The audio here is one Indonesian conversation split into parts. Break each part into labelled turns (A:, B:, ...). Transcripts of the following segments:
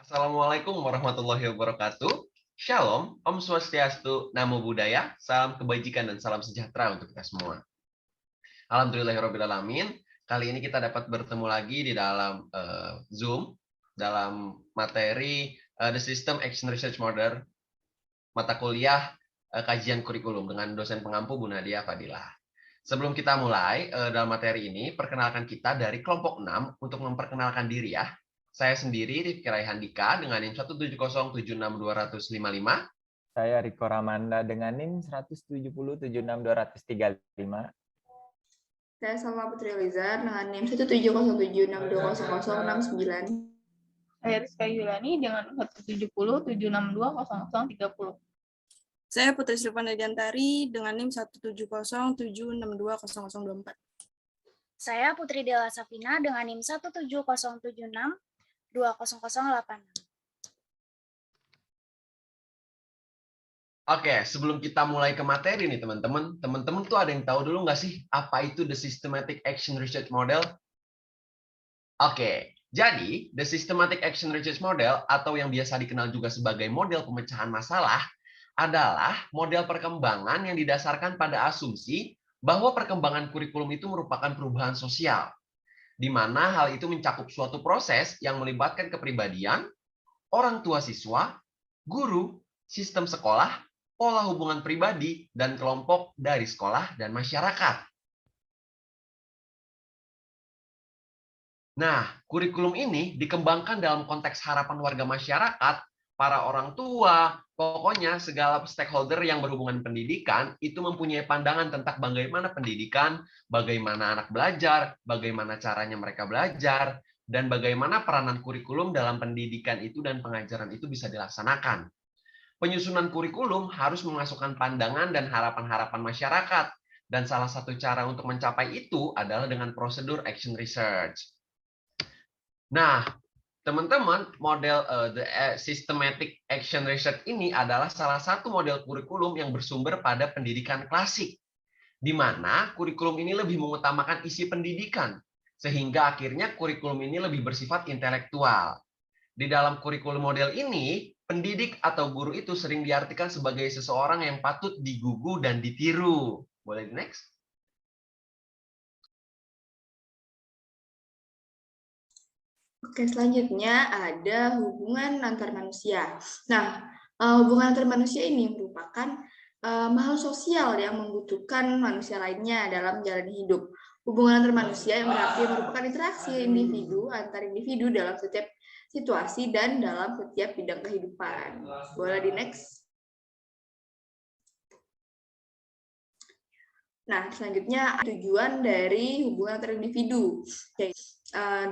A: Assalamualaikum warahmatullahi wabarakatuh. Shalom, Om Swastiastu, Namo Buddhaya, salam kebajikan dan salam sejahtera untuk kita semua. Alhamdulillahirrahmanirrahim. Kali ini kita dapat bertemu lagi di dalam Zoom, dalam materi The System Action Research Model, mata kuliah kajian kurikulum dengan dosen pengampu Bu Nadia Fadilah. Sebelum kita mulai dalam materi ini, perkenalkan kita dari kelompok 6 untuk memperkenalkan diri ya. Saya sendiri Rifki Raihandika dengan NIM 170762255.
B: Saya Riko Ramanda dengan NIM 170762355.
C: Saya Salma Putri Elizar dengan NIM 17076200069.
D: Saya Rizka Yulani dengan 17076200030.
E: Saya Putri Silvana Diantari dengan NIM 17076620024.
F: Saya Putri Dela Safina dengan NIM 17076200086.
A: Oke, sebelum kita mulai ke materi nih teman-teman, teman-teman tuh ada yang tahu dulu nggak sih apa itu The Systematic Action Research Model? Oke, jadi The Systematic Action Research Model atau yang biasa dikenal juga sebagai model pemecahan masalah adalah model perkembangan yang didasarkan pada asumsi bahwa perkembangan kurikulum itu merupakan perubahan sosial, di mana hal itu mencakup suatu proses yang melibatkan kepribadian, orang tua siswa, guru, sistem sekolah, pola hubungan pribadi, dan kelompok dari sekolah dan masyarakat. Nah, kurikulum ini dikembangkan dalam konteks harapan warga masyarakat, para orang tua, pokoknya segala stakeholder yang berhubungan pendidikan itu mempunyai pandangan tentang bagaimana pendidikan, bagaimana anak belajar, bagaimana caranya mereka belajar, dan bagaimana peranan kurikulum dalam pendidikan itu dan pengajaran itu bisa dilaksanakan. Penyusunan kurikulum harus memasukkan pandangan dan harapan-harapan masyarakat, dan salah satu cara untuk mencapai itu adalah dengan prosedur action research. Nah, teman-teman, model The Systematic Action Research ini adalah salah satu model kurikulum yang bersumber pada pendidikan klasik, di mana kurikulum ini lebih mengutamakan isi pendidikan, sehingga akhirnya kurikulum ini lebih bersifat intelektual. Di dalam kurikulum model ini, pendidik atau guru itu sering diartikan sebagai seseorang yang patut digugu dan ditiru. Boleh di next?
C: Oke, selanjutnya ada hubungan antar manusia. Nah, hubungan antar manusia ini merupakan makhluk sosial yang membutuhkan manusia lainnya dalam menjalani hidup. Hubungan antar manusia yang berarti merupakan interaksi individu antar individu dalam setiap situasi dan dalam setiap bidang kehidupan. Boleh di next? Nah, selanjutnya tujuan dari hubungan antar individu.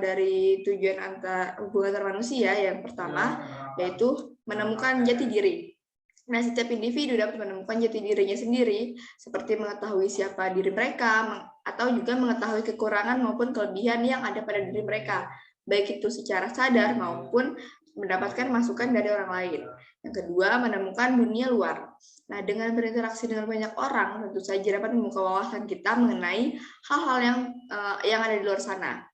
C: Dari tujuan hubungan antar manusia yang pertama yaitu menemukan jati diri. Nah, setiap individu dapat menemukan jati dirinya sendiri, seperti mengetahui siapa diri mereka, atau juga mengetahui kekurangan maupun kelebihan yang ada pada diri mereka, baik itu secara sadar maupun mendapatkan masukan dari orang lain. Yang kedua, menemukan dunia luar. Nah, dengan berinteraksi dengan banyak orang, tentu saja dapat membuka wawasan kita mengenai hal-hal yang ada di luar sana.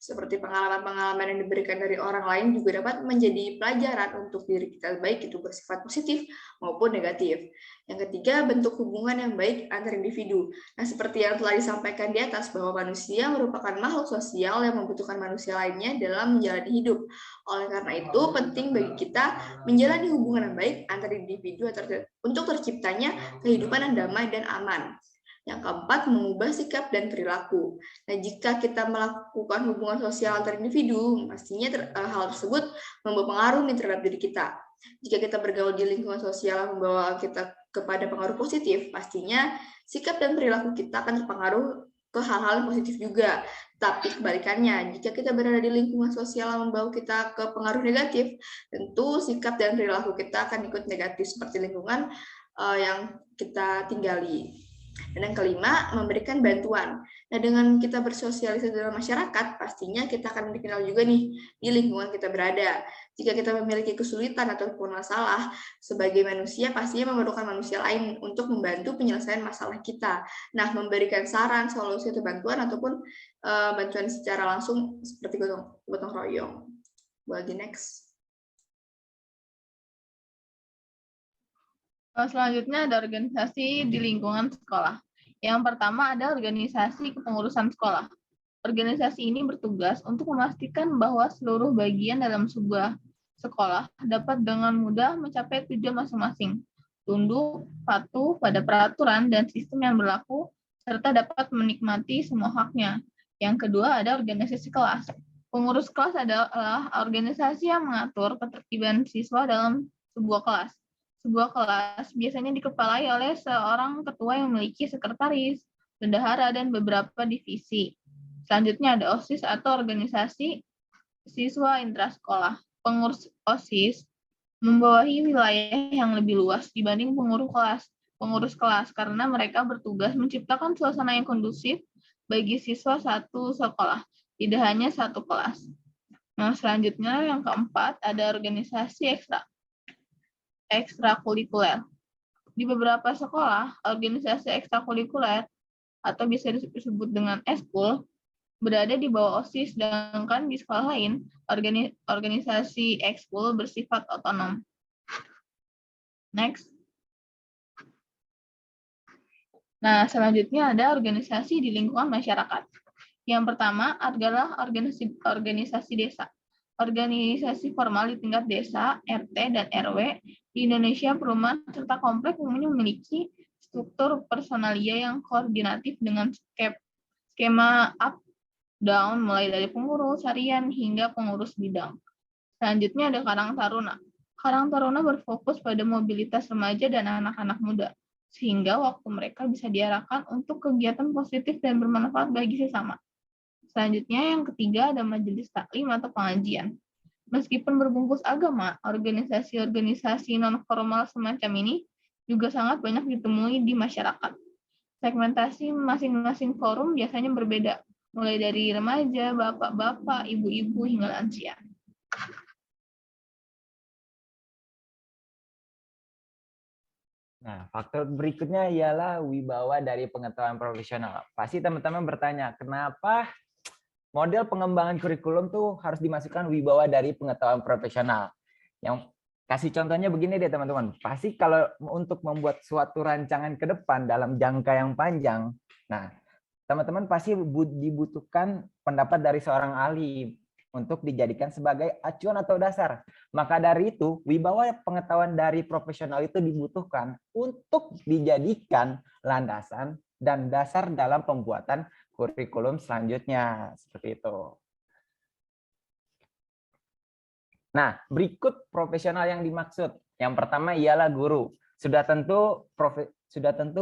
C: Seperti pengalaman-pengalaman yang diberikan dari orang lain juga dapat menjadi pelajaran untuk diri kita, baik itu bersifat positif maupun negatif. Yang ketiga, bentuk hubungan yang baik antar individu. Nah, seperti yang telah disampaikan di atas, bahwa manusia merupakan makhluk sosial yang membutuhkan manusia lainnya dalam menjalani hidup. Oleh karena itu, penting bagi kita menjalani hubungan yang baik antar individu untuk terciptanya kehidupan yang damai dan aman. Yang keempat, mengubah sikap dan perilaku. Nah, jika kita melakukan hubungan sosial antar individu, pastinya hal tersebut membawa pengaruh terhadap diri kita. Jika kita bergaul di lingkungan sosial yang membawa kita kepada pengaruh positif, pastinya sikap dan perilaku kita akan terpengaruh ke hal-hal yang positif juga. Tapi kebalikannya, jika kita berada di lingkungan sosial yang membawa kita ke pengaruh negatif, tentu sikap dan perilaku kita akan ikut negatif seperti lingkungan yang kita tinggali. Dan yang kelima, memberikan bantuan. Nah, dengan kita bersosialisasi dalam masyarakat, pastinya kita akan dikenal juga nih di lingkungan kita berada. Jika kita memiliki kesulitan ataupun masalah, sebagai manusia pastinya memerlukan manusia lain untuk membantu penyelesaian masalah kita. Nah, memberikan saran, solusi, atau bantuan, ataupun bantuan secara langsung seperti gotong royong. Boleh di next.
D: Selanjutnya ada organisasi di lingkungan sekolah. Yang pertama ada organisasi kepengurusan sekolah. Organisasi ini bertugas untuk memastikan bahwa seluruh bagian dalam sebuah sekolah dapat dengan mudah mencapai tujuan masing-masing, tunduk, patuh pada peraturan dan sistem yang berlaku, serta dapat menikmati semua haknya. Yang kedua ada organisasi kelas. Pengurus kelas adalah organisasi yang mengatur ketertiban siswa dalam sebuah kelas. Sebuah kelas biasanya dikepalai oleh seorang ketua yang memiliki sekretaris, bendahara, dan beberapa divisi. Selanjutnya ada OSIS atau organisasi siswa intrasekolah. Pengurus OSIS membawahi wilayah yang lebih luas dibanding pengurus kelas karena mereka bertugas menciptakan suasana yang kondusif bagi siswa satu sekolah, tidak hanya satu kelas. Nah, selanjutnya yang keempat ada organisasi ekstrakurikuler. Di beberapa sekolah, organisasi ekstrakurikuler atau bisa disebut dengan eskul berada di bawah OSIS, sedangkan di sekolah lain, organisasi ekskul bersifat otonom. Next. Nah, selanjutnya ada organisasi di lingkungan masyarakat. Yang pertama adalah organisasi desa. Organisasi formal di tingkat desa, RT, dan RW di Indonesia perumahan serta komplek umumnya memiliki struktur personalia yang koordinatif dengan skema up down mulai dari pengurus harian hingga pengurus bidang. Selanjutnya ada Karang Taruna. Karang Taruna berfokus pada mobilitas remaja dan anak-anak muda, sehingga waktu mereka bisa diarahkan untuk kegiatan positif dan bermanfaat bagi sesama. Selanjutnya yang ketiga ada Majelis Taklim atau pengajian. Meskipun berbungkus agama, organisasi-organisasi non-formal semacam ini juga sangat banyak ditemui di masyarakat. Segmentasi masing-masing forum biasanya berbeda, mulai dari remaja, bapak-bapak, ibu-ibu, hingga lansia.
B: Nah, faktor berikutnya ialah wibawa dari pengetahuan profesional. Pasti teman-teman bertanya, kenapa model pengembangan kurikulum tuh harus dimasukkan wibawa dari pengetahuan profesional? Yang kasih contohnya begini deh teman-teman. Pasti kalau untuk membuat suatu rancangan ke depan dalam jangka yang panjang, nah teman-teman pasti dibutuhkan pendapat dari seorang ahli untuk dijadikan sebagai acuan atau dasar. Maka dari itu, wibawa pengetahuan dari profesional itu dibutuhkan untuk dijadikan landasan dan dasar dalam pembuatan kurikulum selanjutnya. Seperti itu. Nah, berikut profesional yang dimaksud. Yang pertama ialah guru. Sudah tentu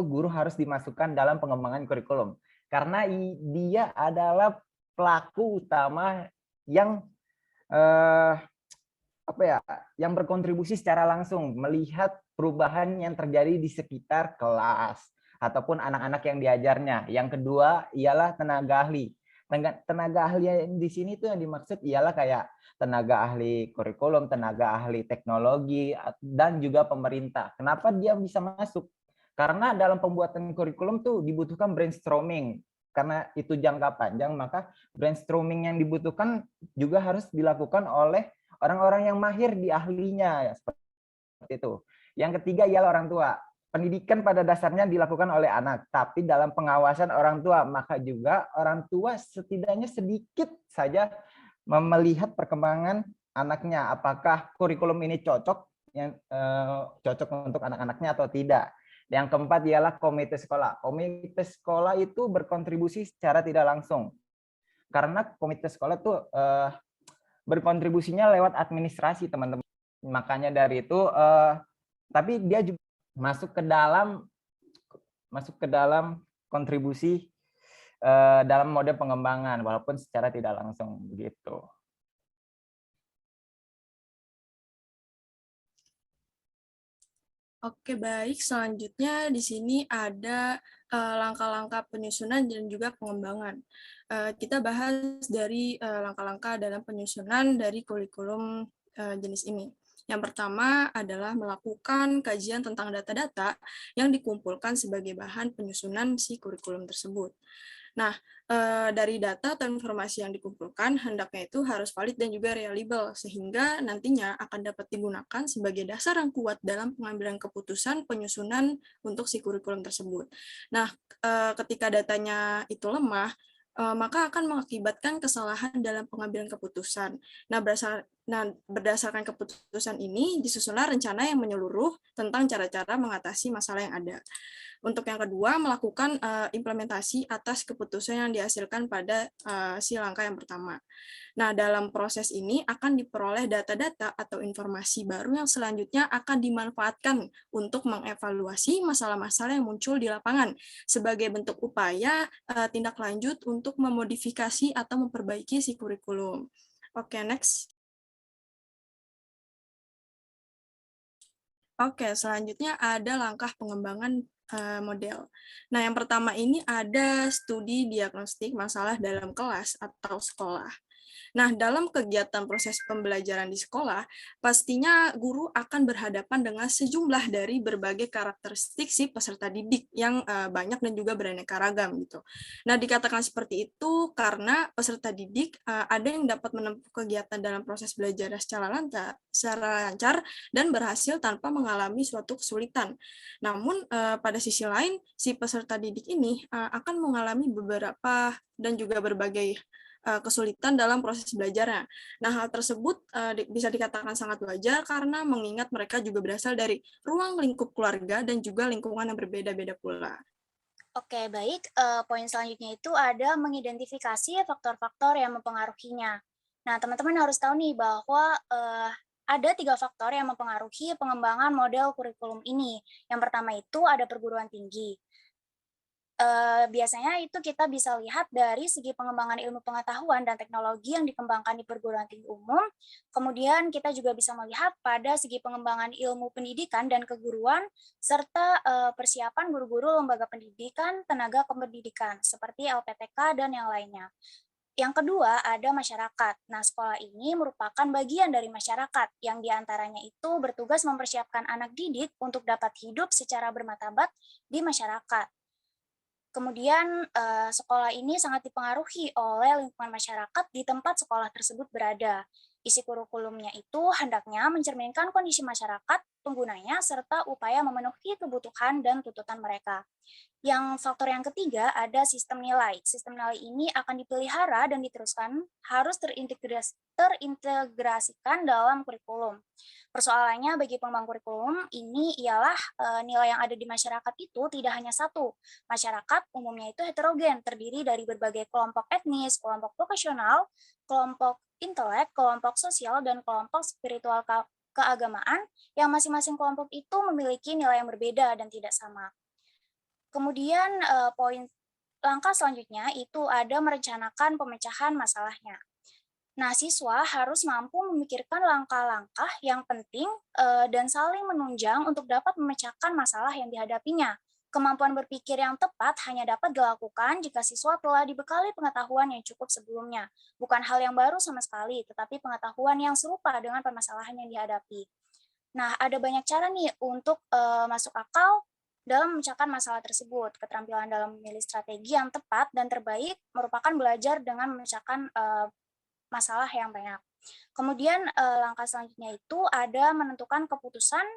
B: guru harus dimasukkan dalam pengembangan kurikulum. Karena dia adalah pelaku utama yang yang berkontribusi secara langsung melihat perubahan yang terjadi di sekitar kelas ataupun anak-anak yang diajarnya. Yang kedua ialah tenaga ahli. Tenaga ahli yang di sini tuh yang dimaksud ialah kayak tenaga ahli kurikulum, tenaga ahli teknologi, dan juga pemerintah. Kenapa dia bisa masuk? Karena dalam pembuatan kurikulum tuh dibutuhkan brainstorming. Karena itu jangka panjang, maka brainstorming yang dibutuhkan juga harus dilakukan oleh orang-orang yang mahir di ahlinya. Ya, seperti itu. Yang ketiga ialah orang tua. Pendidikan pada dasarnya dilakukan oleh anak, tapi dalam pengawasan orang tua, maka juga orang tua setidaknya sedikit saja melihat perkembangan anaknya, apakah kurikulum ini cocok untuk anak-anaknya atau tidak. Yang keempat ialah komite sekolah. Komite sekolah itu berkontribusi secara tidak langsung, karena komite sekolah itu berkontribusinya lewat administrasi, teman-teman. Makanya dari itu, tapi dia juga masuk ke dalam kontribusi dalam mode pengembangan, walaupun secara tidak langsung begitu.
E: Oke, baik. Selanjutnya di sini ada langkah-langkah penyusunan dan juga pengembangan. Kita bahas dari langkah-langkah dalam penyusunan dari kurikulum jenis ini. Yang pertama adalah melakukan kajian tentang data-data yang dikumpulkan sebagai bahan penyusunan si kurikulum tersebut. Nah, dari data atau informasi yang dikumpulkan, hendaknya itu harus valid dan juga reliable, sehingga nantinya akan dapat digunakan sebagai dasar yang kuat dalam pengambilan keputusan penyusunan untuk si kurikulum tersebut. Nah, ketika datanya itu lemah, maka akan mengakibatkan kesalahan dalam pengambilan keputusan. Nah, berdasarkan keputusan ini, disusunlah rencana yang menyeluruh tentang cara-cara mengatasi masalah yang ada. Untuk yang kedua, melakukan implementasi atas keputusan yang dihasilkan pada si langkah yang pertama. Nah, dalam proses ini akan diperoleh data-data atau informasi baru yang selanjutnya akan dimanfaatkan untuk mengevaluasi masalah-masalah yang muncul di lapangan sebagai bentuk upaya tindak lanjut untuk memodifikasi atau memperbaiki si kurikulum. Oke, next. Oke, selanjutnya ada langkah pengembangan model. Nah, yang pertama ini ada studi diagnostik masalah dalam kelas atau sekolah. Nah, dalam kegiatan proses pembelajaran di sekolah, pastinya guru akan berhadapan dengan sejumlah dari berbagai karakteristik si peserta didik yang banyak dan juga beraneka ragam gitu. Nah, dikatakan seperti itu karena peserta didik ada yang dapat menempuh kegiatan dalam proses belajar secara lancar dan berhasil tanpa mengalami suatu kesulitan. Namun, pada sisi lain, si peserta didik ini akan mengalami beberapa dan juga berbagai kesulitan dalam proses belajarnya. Nah, hal tersebut bisa dikatakan sangat wajar karena mengingat mereka juga berasal dari ruang lingkup keluarga dan juga lingkungan yang berbeda-beda pula.
F: Oke, baik. Poin selanjutnya itu ada mengidentifikasi faktor-faktor yang mempengaruhinya. Nah, teman-teman harus tahu nih bahwa ada 3 faktor yang mempengaruhi pengembangan model kurikulum ini. Yang pertama itu ada perguruan tinggi. Biasanya itu kita bisa lihat dari segi pengembangan ilmu pengetahuan dan teknologi yang dikembangkan di perguruan tinggi umum. Kemudian kita juga bisa melihat pada segi pengembangan ilmu pendidikan dan keguruan, serta persiapan guru-guru lembaga pendidikan, tenaga kependidikan, seperti LPTK dan yang lainnya. Yang kedua, ada masyarakat. Nah, sekolah ini merupakan bagian dari masyarakat, yang diantaranya itu bertugas mempersiapkan anak didik untuk dapat hidup secara bermartabat di masyarakat. Kemudian, sekolah ini sangat dipengaruhi oleh lingkungan masyarakat di tempat sekolah tersebut berada. Isi kurikulumnya itu hendaknya mencerminkan kondisi masyarakat, penggunanya, serta upaya memenuhi kebutuhan dan tuntutan mereka. Yang faktor yang ketiga ada sistem nilai. Sistem nilai ini akan dipelihara dan diteruskan harus terintegrasikan dalam kurikulum. Persoalannya bagi pengembang kurikulum ini ialah nilai yang ada di masyarakat itu tidak hanya satu. Masyarakat umumnya itu heterogen, terdiri dari berbagai kelompok etnis, kelompok vokasional, kelompok intelek, kelompok sosial, dan kelompok spiritual keagamaan yang masing-masing kelompok itu memiliki nilai yang berbeda dan tidak sama. Kemudian langkah selanjutnya itu ada merencanakan pemecahan masalahnya. Nah, siswa harus mampu memikirkan langkah-langkah yang penting dan saling menunjang untuk dapat memecahkan masalah yang dihadapinya. Kemampuan berpikir yang tepat hanya dapat dilakukan jika siswa telah dibekali pengetahuan yang cukup sebelumnya. Bukan hal yang baru sama sekali, tetapi pengetahuan yang serupa dengan permasalahan yang dihadapi. Nah, ada banyak cara nih untuk masuk akal dalam memecahkan masalah tersebut. Keterampilan dalam memilih strategi yang tepat dan terbaik merupakan belajar dengan memecahkan masalah yang banyak. Kemudian langkah selanjutnya itu ada menentukan keputusan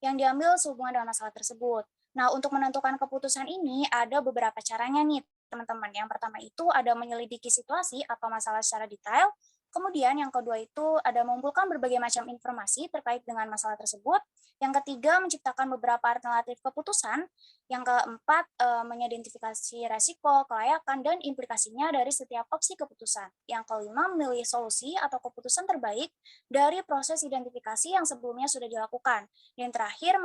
F: yang diambil sehubungan dengan masalah tersebut. Nah, untuk menentukan keputusan ini ada beberapa caranya nih, teman-teman. Yang pertama itu ada menyelidiki situasi atau masalah secara detail. Kemudian yang kedua itu ada mengumpulkan berbagai macam informasi terkait dengan masalah tersebut. Yang ketiga, menciptakan beberapa alternatif keputusan. Yang keempat, mengidentifikasi resiko, kelayakan, dan implikasinya dari setiap opsi keputusan. Yang kelima, memilih solusi atau keputusan terbaik dari proses identifikasi yang sebelumnya sudah dilakukan. Dan terakhir,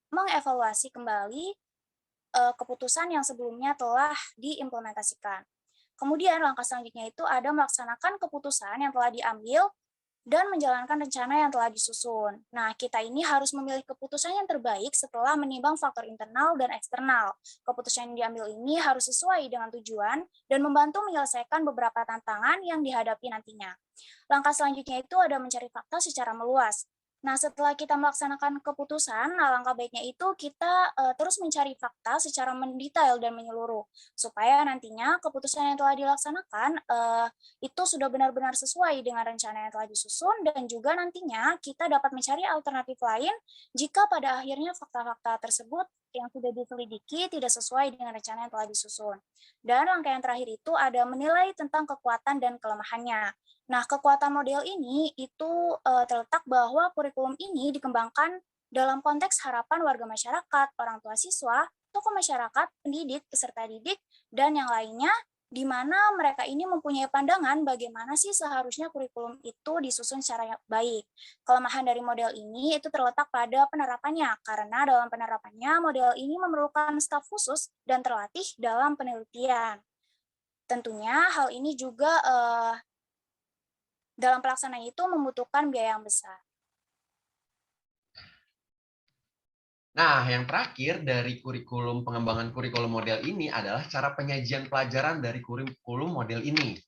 F: mengevaluasi kembali keputusan yang sebelumnya telah diimplementasikan. Kemudian langkah selanjutnya itu ada melaksanakan keputusan yang telah diambil dan menjalankan rencana yang telah disusun. Nah, kita ini harus memilih keputusan yang terbaik setelah menimbang faktor internal dan eksternal. Keputusan yang diambil ini harus sesuai dengan tujuan dan membantu menyelesaikan beberapa tantangan yang dihadapi nantinya. Langkah selanjutnya itu ada mencari fakta secara meluas. Nah, setelah kita melaksanakan keputusan, alangkah baiknya itu kita terus mencari fakta secara mendetail dan menyeluruh, supaya nantinya keputusan yang telah dilaksanakan itu sudah benar-benar sesuai dengan rencana yang telah disusun, dan juga nantinya kita dapat mencari alternatif lain jika pada akhirnya fakta-fakta tersebut yang sudah diselidiki tidak sesuai dengan rencana yang telah disusun. Dan langkah yang terakhir itu ada menilai tentang kekuatan dan kelemahannya. Nah, kekuatan model ini itu terletak bahwa kurikulum ini dikembangkan dalam konteks harapan warga masyarakat, orang tua siswa, tokoh masyarakat, pendidik, peserta didik, dan yang lainnya, di mana mereka ini mempunyai pandangan bagaimana sih seharusnya kurikulum itu disusun secara baik. Kelemahan dari model ini itu terletak pada penerapannya, karena dalam penerapannya model ini memerlukan staf khusus dan terlatih dalam penelitian. Tentunya hal ini juga dalam pelaksanaan itu membutuhkan biaya yang besar.
A: Nah, yang terakhir dari pengembangan kurikulum model ini adalah cara penyajian pelajaran dari kurikulum model ini.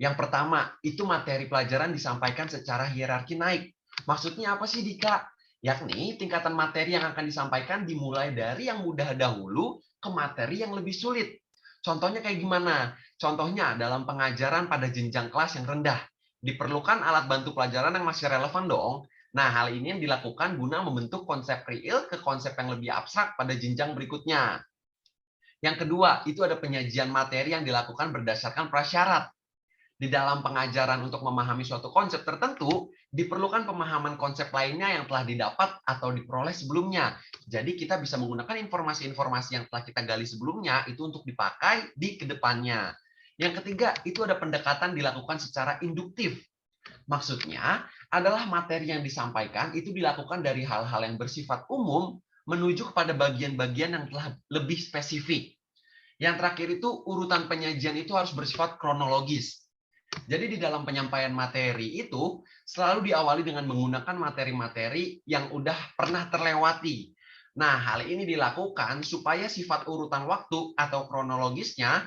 A: Yang pertama, itu materi pelajaran disampaikan secara hierarki naik. Maksudnya apa sih, Dika? Yakni tingkatan materi yang akan disampaikan dimulai dari yang mudah dahulu ke materi yang lebih sulit. Contohnya kayak gimana? Contohnya dalam pengajaran pada jenjang kelas yang rendah. Diperlukan alat bantu pelajaran yang masih relevan dong. Nah, hal ini yang dilakukan guna membentuk konsep real ke konsep yang lebih abstrak pada jenjang berikutnya. Yang kedua, itu ada penyajian materi yang dilakukan berdasarkan prasyarat. Di dalam pengajaran untuk memahami suatu konsep tertentu, diperlukan pemahaman konsep lainnya yang telah didapat atau diperoleh sebelumnya. Jadi kita bisa menggunakan informasi-informasi yang telah kita gali sebelumnya itu untuk dipakai di kedepannya. Yang ketiga, itu ada pendekatan dilakukan secara induktif. Maksudnya adalah materi yang disampaikan itu dilakukan dari hal-hal yang bersifat umum menuju kepada bagian-bagian yang telah lebih spesifik. Yang terakhir itu urutan penyajian itu harus bersifat kronologis. Jadi di dalam penyampaian materi itu selalu diawali dengan menggunakan materi-materi yang udah pernah terlewati. Nah, hal ini dilakukan supaya sifat urutan waktu atau kronologisnya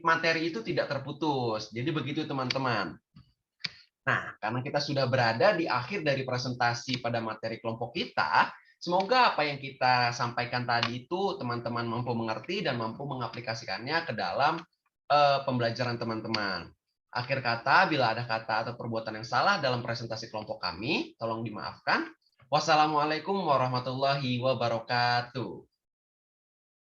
A: materi itu tidak terputus. Jadi begitu teman-teman. Nah, karena kita sudah berada di akhir dari presentasi pada materi kelompok kita, semoga apa yang kita sampaikan tadi itu teman-teman mampu mengerti dan mampu mengaplikasikannya ke dalam pembelajaran teman-teman. Akhir kata, bila ada kata atau perbuatan yang salah dalam presentasi kelompok kami, tolong dimaafkan. Wassalamualaikum warahmatullahi wabarakatuh.